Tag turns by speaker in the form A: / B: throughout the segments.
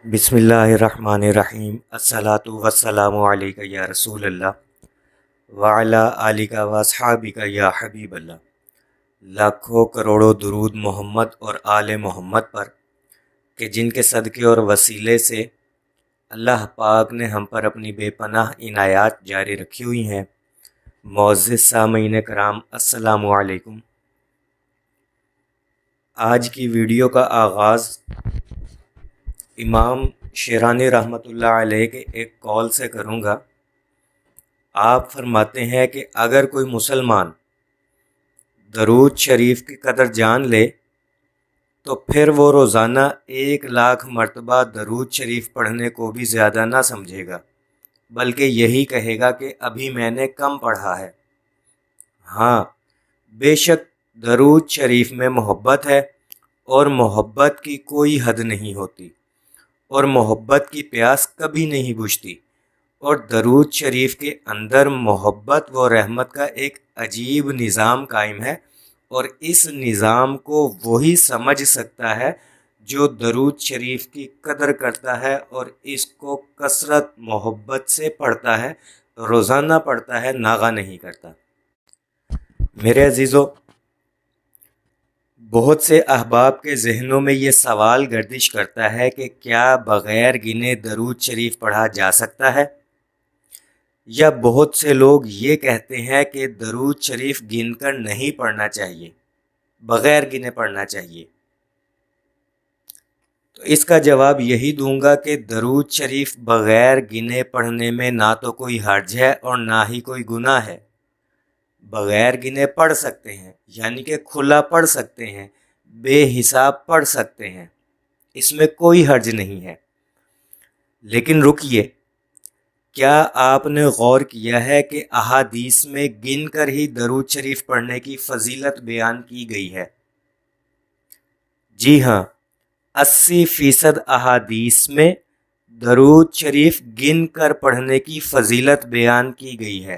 A: بسم اللہ الرحمن الرحیم الصلاۃ والسلام علیک یا رسول اللہ وعلی آلک و اصحابک یا حبیب اللہ۔ لاکھوں کروڑوں درود محمد اور آل محمد پر کہ جن کے صدقے اور وسیلے سے اللہ پاک نے ہم پر اپنی بے پناہ عنایات جاری رکھی ہوئی ہیں۔ معزز سامعین کرام، السلام علیکم۔ آج کی ویڈیو کا آغاز امام شیرانی رحمۃ اللہ علیہ کے ایک کال سے کروں گا۔ آپ فرماتے ہیں کہ اگر کوئی مسلمان درود شریف کی قدر جان لے تو پھر وہ روزانہ 1,00,000 مرتبہ درود شریف پڑھنے کو بھی زیادہ نہ سمجھے گا، بلکہ یہی کہے گا کہ ابھی میں نے کم پڑھا ہے۔ ہاں، بے شک درود شریف میں محبت ہے، اور محبت کی کوئی حد نہیں ہوتی، اور محبت کی پیاس کبھی نہیں بجھتی، اور درود شریف کے اندر محبت و رحمت کا ایک عجیب نظام قائم ہے، اور اس نظام کو وہی سمجھ سکتا ہے جو درود شریف کی قدر کرتا ہے اور اس کو کثرت محبت سے پڑھتا ہے، روزانہ پڑھتا ہے، ناغہ نہیں کرتا۔ میرے عزیزو، بہت سے احباب کے ذہنوں میں یہ سوال گردش کرتا ہے کہ کیا بغیر گنے درود شریف پڑھا جا سکتا ہے؟ یا بہت سے لوگ یہ کہتے ہیں کہ درود شریف گن کر نہیں پڑھنا چاہیے، بغیر گنے پڑھنا چاہیے۔ تو اس کا جواب یہی دوں گا کہ درود شریف بغیر گنے پڑھنے میں نہ تو کوئی حرج ہے اور نہ ہی کوئی گناہ ہے۔ بغیر گنے پڑھ سکتے ہیں، یعنی کہ کھلا پڑھ سکتے ہیں، بے حساب پڑھ سکتے ہیں، اس میں کوئی حرج نہیں ہے۔ لیکن رکیے، کیا آپ نے غور کیا ہے کہ احادیث میں گن کر ہی درود شریف پڑھنے کی فضیلت بیان کی گئی ہے؟ جی ہاں، 80% احادیث میں درود شریف گن کر پڑھنے کی فضیلت بیان کی گئی ہے۔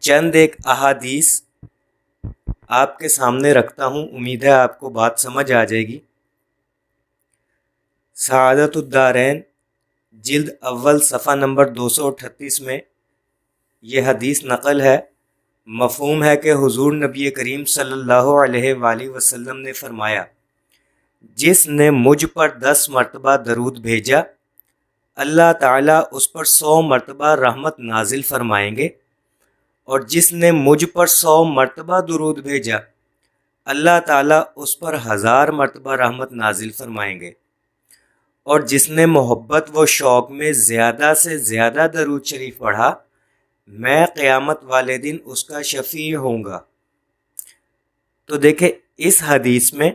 A: چند ایک احادیث آپ کے سامنے رکھتا ہوں، امید ہے آپ کو بات سمجھ آ جائے گی۔ سعادت الدارین جلد اول صفحہ نمبر 238 میں یہ حدیث نقل ہے۔ مفہوم ہے کہ حضور نبی کریم صلی اللہ علیہ وآلہ وسلم نے فرمایا، جس نے مجھ پر 10 مرتبہ درود بھیجا، اللہ تعالیٰ اس پر 100 مرتبہ رحمت نازل فرمائیں گے، اور جس نے مجھ پر 100 مرتبہ درود بھیجا، اللہ تعالیٰ اس پر 1000 مرتبہ رحمت نازل فرمائیں گے، اور جس نے محبت و شوق میں زیادہ سے زیادہ درود شریف پڑھا، میں قیامت والے دن اس کا شفیع ہوں گا۔ تو دیکھیں، اس حدیث میں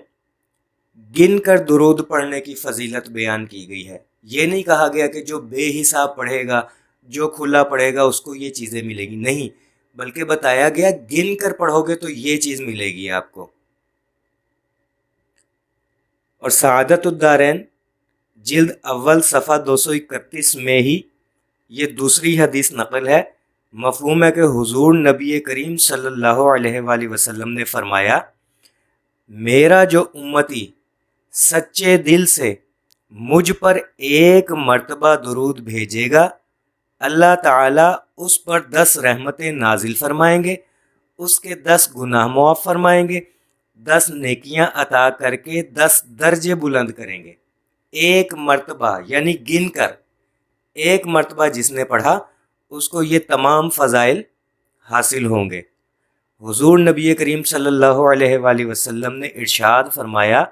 A: گن کر درود پڑھنے کی فضیلت بیان کی گئی ہے۔ یہ نہیں کہا گیا کہ جو بے حساب پڑھے گا، جو کھلا پڑھے گا، اس کو یہ چیزیں ملے گی، نہیں، بلکہ بتایا گیا گن کر پڑھو گے تو یہ چیز ملے گی آپ کو۔ اور سعادت الدارین جلد اول صفحہ 231 میں ہی یہ دوسری حدیث نقل ہے۔ مفہوم ہے کہ حضور نبی کریم صلی اللہ علیہ وآلہ وسلم نے فرمایا، میرا جو امتی سچے دل سے مجھ پر 1 مرتبہ درود بھیجے گا، اللہ تعالیٰ اس پر 10 رحمتیں نازل فرمائیں گے، اس کے 10 گناہ معاف فرمائیں گے، 10 نیکیاں عطا کر کے 10 درجے بلند کریں گے۔ 1 مرتبہ یعنی گن کر 1 مرتبہ جس نے پڑھا، اس کو یہ تمام فضائل حاصل ہوں گے۔ حضور نبی کریم صلی اللہ علیہ وآلہ وسلم نے ارشاد فرمایا،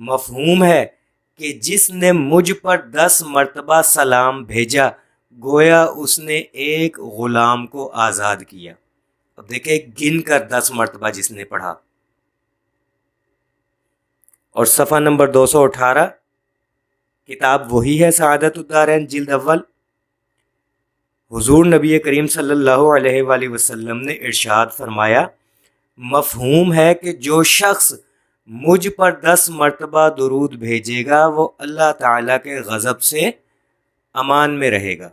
A: مفہوم ہے کہ جس نے مجھ پر 10 مرتبہ سلام بھیجا، گویا اس نے ایک غلام کو آزاد کیا۔ اب دیکھیں، گن کر 10 مرتبہ جس نے پڑھا۔ اور صفحہ نمبر 218، کتاب وہی ہے، سعادت الدارین جلد اول۔ حضور نبی کریم صلی اللہ علیہ وآلہ وسلم نے ارشاد فرمایا، مفہوم ہے کہ جو شخص مجھ پر 10 مرتبہ درود بھیجے گا، وہ اللہ تعالیٰ کے غضب سے امان میں رہے گا۔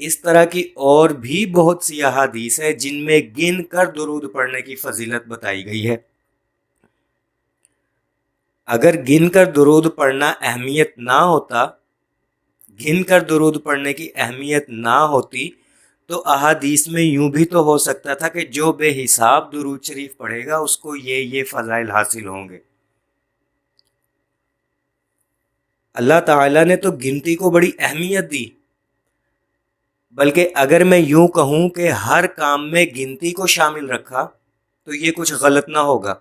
A: اس طرح کی اور بھی بہت سی احادیث ہیں جن میں گن کر درود پڑھنے کی فضیلت بتائی گئی ہے۔ اگر گن کر درود پڑھنا اہمیت نہ ہوتا، گن کر درود پڑھنے کی اہمیت نہ ہوتی تو احادیث میں یوں بھی تو ہو سکتا تھا کہ جو بے حساب درود شریف پڑھے گا اس کو یہ فضائل حاصل ہوں گے۔ اللہ تعالیٰ نے تو گنتی کو بڑی اہمیت دی، بلکہ اگر میں یوں کہوں کہ ہر کام میں گنتی کو شامل رکھا تو یہ کچھ غلط نہ ہوگا۔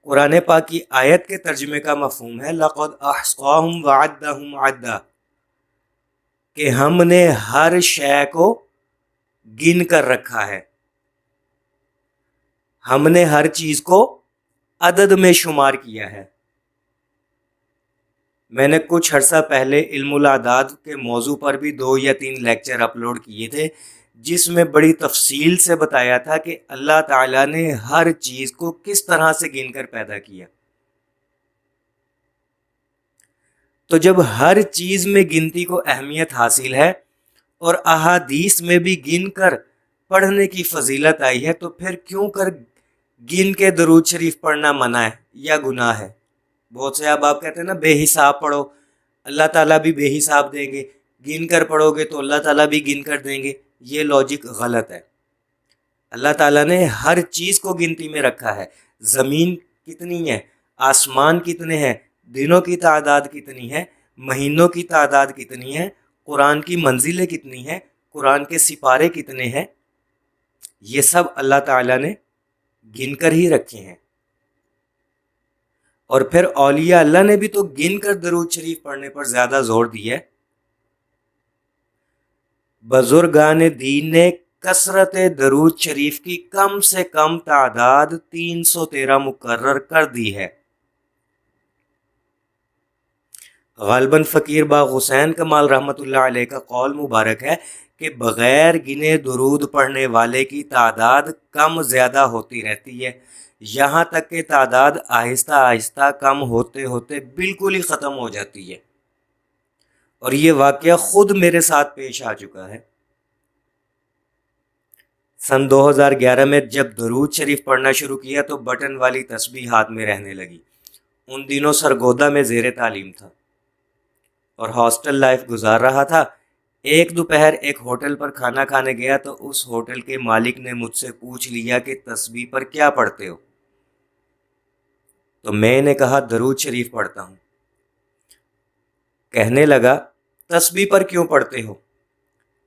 A: قرآن پاک کی آیت کے ترجمے کا مفہوم ہے لَقَدْ أَحْصَاهُمْ وَعَدَّهُمْ عَدًّا، کہ ہم نے ہر شے کو گن کر رکھا ہے، ہم نے ہر چیز کو عدد میں شمار کیا ہے۔ میں نے کچھ عرصہ پہلے علم الاعداد کے موضوع پر بھی 2 یا 3 لیکچر اپلوڈ کیے تھے، جس میں بڑی تفصیل سے بتایا تھا کہ اللہ تعالیٰ نے ہر چیز کو کس طرح سے گن کر پیدا کیا۔ تو جب ہر چیز میں گنتی کو اہمیت حاصل ہے اور احادیث میں بھی گن کر پڑھنے کی فضیلت آئی ہے، تو پھر کیوں کر گن کے درود شریف پڑھنا منع ہے یا گناہ ہے؟ بہت سے آپ کہتے ہیں نا بے حساب پڑھو، اللہ تعالیٰ بھی بے حساب دیں گے، گن کر پڑھو گے تو اللہ تعالیٰ بھی گن کر دیں گے۔ یہ لاجک غلط ہے۔ اللہ تعالیٰ نے ہر چیز کو گنتی میں رکھا ہے۔ زمین کتنی ہے، آسمان کتنے ہیں، دنوں کی تعداد کتنی ہے، مہینوں کی تعداد کتنی ہے، قرآن کی منزلیں کتنی ہیں، قرآن کے سپارے کتنے ہیں، یہ سب اللہ تعالیٰ نے گن کر ہی رکھے ہیں۔ اور پھر اولیاء اللہ نے بھی تو گن کر درود شریف پڑھنے پر زیادہ زور دیا ہے۔ بزرگان دین نے کثرت درود شریف کی کم سے کم تعداد 313 مقرر کر دی ہے۔ غالباً فقیر باغ حسین کمال رحمۃ اللہ علیہ کا قول مبارک ہے کہ بغیر گنے درود پڑھنے والے کی تعداد کم زیادہ ہوتی رہتی ہے، یہاں تک کہ تعداد آہستہ آہستہ کم ہوتے ہوتے بالکل ہی ختم ہو جاتی ہے۔ اور یہ واقعہ خود میرے ساتھ پیش آ چکا ہے۔ سن 2011 میں جب درود شریف پڑھنا شروع کیا تو بٹن والی تسبیح ہاتھ میں رہنے لگی۔ ان دنوں سرگودا میں زیر تعلیم تھا اور ہاسٹل لائف گزار رہا تھا۔ ایک دوپہر ایک ہوٹل پر کھانا کھانے گیا تو اس ہوٹل کے مالک نے مجھ سے پوچھ لیا کہ تسبیح پر کیا پڑھتے ہو؟ تو میں نے کہا درود شریف پڑھتا ہوں۔ کہنے لگا تسبیح پر کیوں پڑھتے ہو؟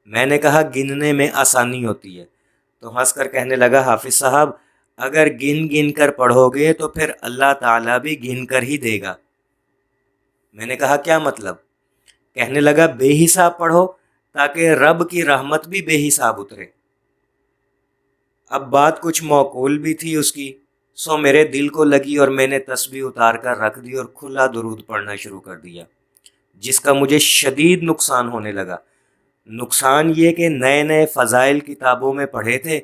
A: میں نے کہا گننے میں آسانی ہوتی ہے۔ تو ہنس کر کہنے لگا حافظ صاحب اگر گن گن کر پڑھو گے تو پھر اللہ تعالیٰ بھی گن کر ہی دے گا۔ میں نے کہا کیا مطلب؟ کہنے لگا بے حساب پڑھو تاکہ رب کی رحمت بھی بے حساب اترے۔ اب بات کچھ معقول بھی تھی اس کی، سو میرے دل کو لگی اور میں نے تسبیح اتار کر رکھ دی اور کھلا درود پڑھنا شروع کر دیا، جس کا مجھے شدید نقصان ہونے لگا۔ نقصان یہ کہ نئے نئے فضائل کتابوں میں پڑھے تھے،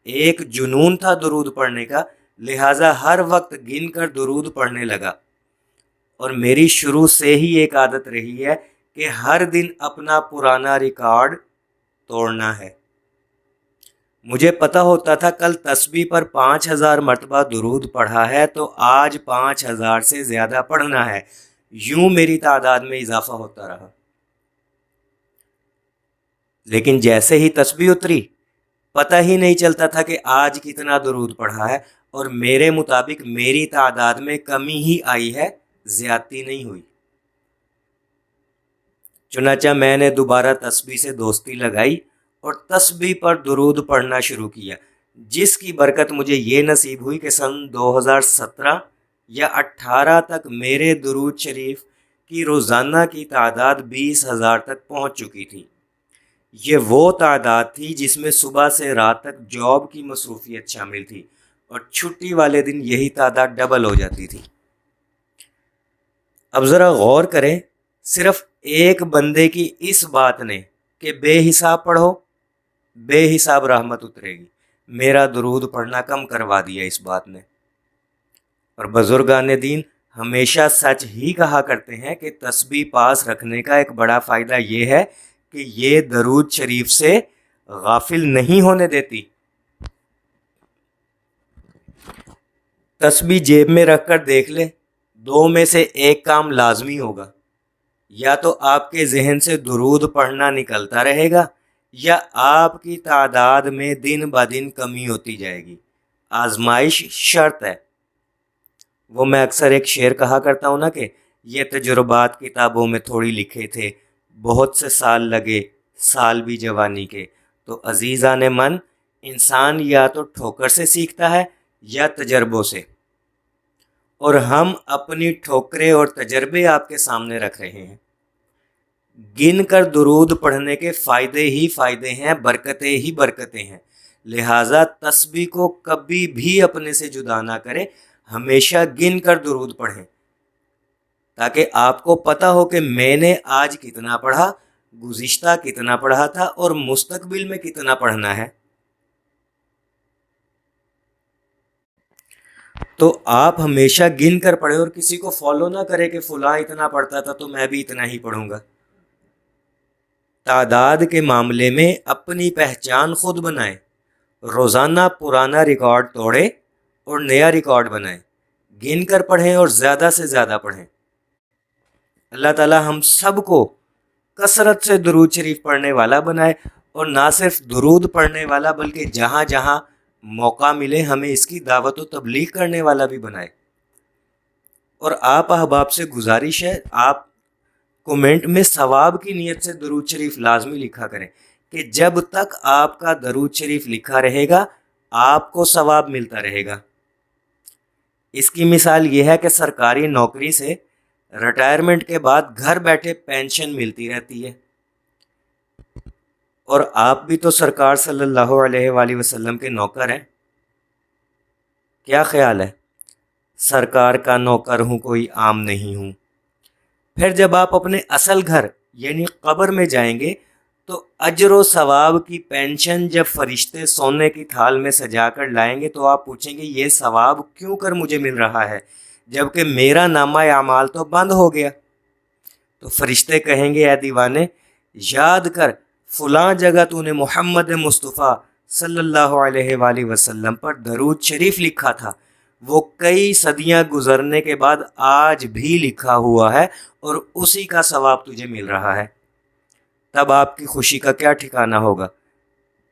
A: ایک جنون تھا درود پڑھنے کا، لہٰذا ہر وقت گن کر درود پڑھنے لگا۔ اور میری شروع سے ہی ایک عادت رہی ہے کہ ہر دن اپنا پرانا ریکارڈ توڑنا ہے۔ مجھے پتہ ہوتا تھا کل تسبیح پر 5000 مرتبہ درود پڑھا ہے تو آج 5000 سے زیادہ پڑھنا ہے۔ یوں میری تعداد میں اضافہ ہوتا رہا۔ لیکن جیسے ہی تسبیح اتری پتہ ہی نہیں چلتا تھا کہ آج کتنا درود پڑھا ہے، اور میرے مطابق میری تعداد میں کمی ہی آئی ہے، زیادتی نہیں ہوئی۔ چنانچہ میں نے دوبارہ تسبیح سے دوستی لگائی اور تسبیح پر درود پڑھنا شروع کیا، جس کی برکت مجھے یہ نصیب ہوئی کہ سن 2017 یا 18 تک میرے درود شریف کی روزانہ کی تعداد 20,000 تک پہنچ چکی تھی۔ یہ وہ تعداد تھی جس میں صبح سے رات تک جاب کی مصروفیت شامل تھی، اور چھٹی والے دن یہی تعداد ڈبل ہو جاتی تھی۔ اب ذرا غور کریں، صرف ایک بندے کی اس بات نے کہ بے حساب پڑھو بے حساب رحمت اترے گی، میرا درود پڑھنا کم کروا دیا اس بات نے۔ اور بزرگان دین ہمیشہ سچ ہی کہا کرتے ہیں کہ تسبیح پاس رکھنے کا ایک بڑا فائدہ یہ ہے کہ یہ درود شریف سے غافل نہیں ہونے دیتی۔ تسبیح جیب میں رکھ کر دیکھ لے، دو میں سے ایک کام لازمی ہوگا، یا تو آپ کے ذہن سے درود پڑھنا نکلتا رہے گا یا آپ کی تعداد میں دن بدن کمی ہوتی جائے گی۔ آزمائش شرط ہے۔ وہ میں اکثر ایک شعر کہا کرتا ہوں نا کہ یہ تجربات کتابوں میں تھوڑی لکھے تھے، بہت سے سال لگے، سال بھی جوانی کے۔ تو عزیزان من، انسان یا تو ٹھوکر سے سیکھتا ہے یا تجربوں سے، اور ہم اپنی ٹھوکریں اور تجربے آپ کے سامنے رکھ رہے ہیں۔ گن کر درود پڑھنے کے فائدے ہی فائدے ہیں، برکتیں ہی برکتیں ہیں، لہٰذا تسبیح کو کبھی بھی اپنے سے جدا نہ کریں، ہمیشہ گن کر درود پڑھیں، تاکہ آپ کو پتہ ہو کہ میں نے آج کتنا پڑھا، گزشتہ کتنا پڑھا تھا اور مستقبل میں کتنا پڑھنا ہے۔ تو آپ ہمیشہ گن کر پڑھیں اور کسی کو فالو نہ کریں کہ فلاں اتنا پڑھتا تھا تو میں بھی اتنا ہی پڑھوں گا۔ تعداد کے معاملے میں اپنی پہچان خود بنائیں، روزانہ پرانا ریکارڈ توڑیں اور نیا ریکارڈ بنائیں، گن کر پڑھیں اور زیادہ سے زیادہ پڑھیں۔ اللہ تعالی ہم سب کو کثرت سے درود شریف پڑھنے والا بنائے، اور نہ صرف درود پڑھنے والا بلکہ جہاں جہاں موقع ملے ہمیں اس کی دعوت و تبلیغ کرنے والا بھی بنائے۔ اور آپ احباب سے گزارش ہے، آپ کومنٹ میں ثواب کی نیت سے درود شریف لازمی لکھا کریں کہ جب تک آپ کا درود شریف لکھا رہے گا آپ کو ثواب ملتا رہے گا۔ اس کی مثال یہ ہے کہ سرکاری نوکری سے ریٹائرمنٹ کے بعد گھر بیٹھے پینشن ملتی رہتی ہے، اور آپ بھی تو سرکار صلی اللہ علیہ وآلہ وسلم کے نوکر ہیں۔ کیا خیال ہے؟ سرکار کا نوکر ہوں، کوئی عام نہیں ہوں۔ پھر جب آپ اپنے اصل گھر یعنی قبر میں جائیں گے تو اجر و ثواب کی پینشن جب فرشتے سونے کی تھال میں سجا کر لائیں گے تو آپ پوچھیں گے یہ ثواب کیوں کر مجھے مل رہا ہے جبکہ میرا نامہ اعمال تو بند ہو گیا؟ تو فرشتے کہیں گے اے دیوانے، یاد کر فلاں جگہ تو نے محمد مصطفیٰ صلی اللہ علیہ وآلہ وسلم پر درود شریف لکھا تھا، وہ کئی صدیاں گزرنے کے بعد آج بھی لکھا ہوا ہے اور اسی کا ثواب تجھے مل رہا ہے۔ تب آپ کی خوشی کا کیا ٹھکانہ ہوگا؟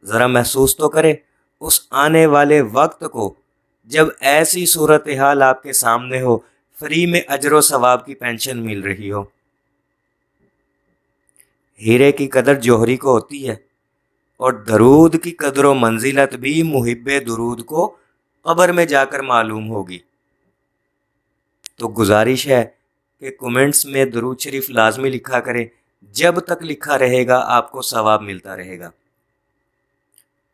A: ذرا محسوس تو کریں اس آنے والے وقت کو جب ایسی صورتحال آپ کے سامنے ہو، فری میں اجر و ثواب کی پینشن مل رہی ہو۔ ہیرے کی قدر جوہری کو ہوتی ہے، اور درود کی قدر و منزلت بھی محب درود کو قبر میں جا کر معلوم ہوگی۔ تو گزارش ہے کہ کومنٹس میں درود شریف لازمی لکھا کریں، جب تک لکھا رہے گا آپ کو ثواب ملتا رہے گا،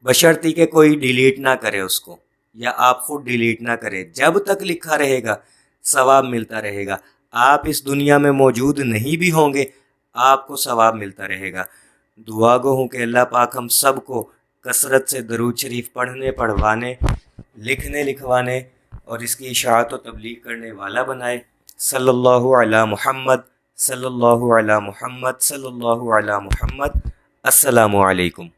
A: بشرطی کہ کوئی ڈیلیٹ نہ کرے اس کو، یا آپ خود ڈیلیٹ نہ کرے، جب تک لکھا رہے گا ثواب ملتا رہے گا۔ آپ اس دنیا میں موجود نہیں بھی ہوں گے آپ کو ثواب ملتا رہے گا۔ دعا گو ہوں کہ اللہ پاک ہم سب کو کثرت سے درود شریف پڑھنے، پڑھوانے، لکھنے، لکھوانے اور اس کی اشاعت و تبلیغ کرنے والا بنائے۔ صلی اللہ علی محمد، صلی اللہ علی محمد، صلی اللہ علی محمد۔ السلام علیکم۔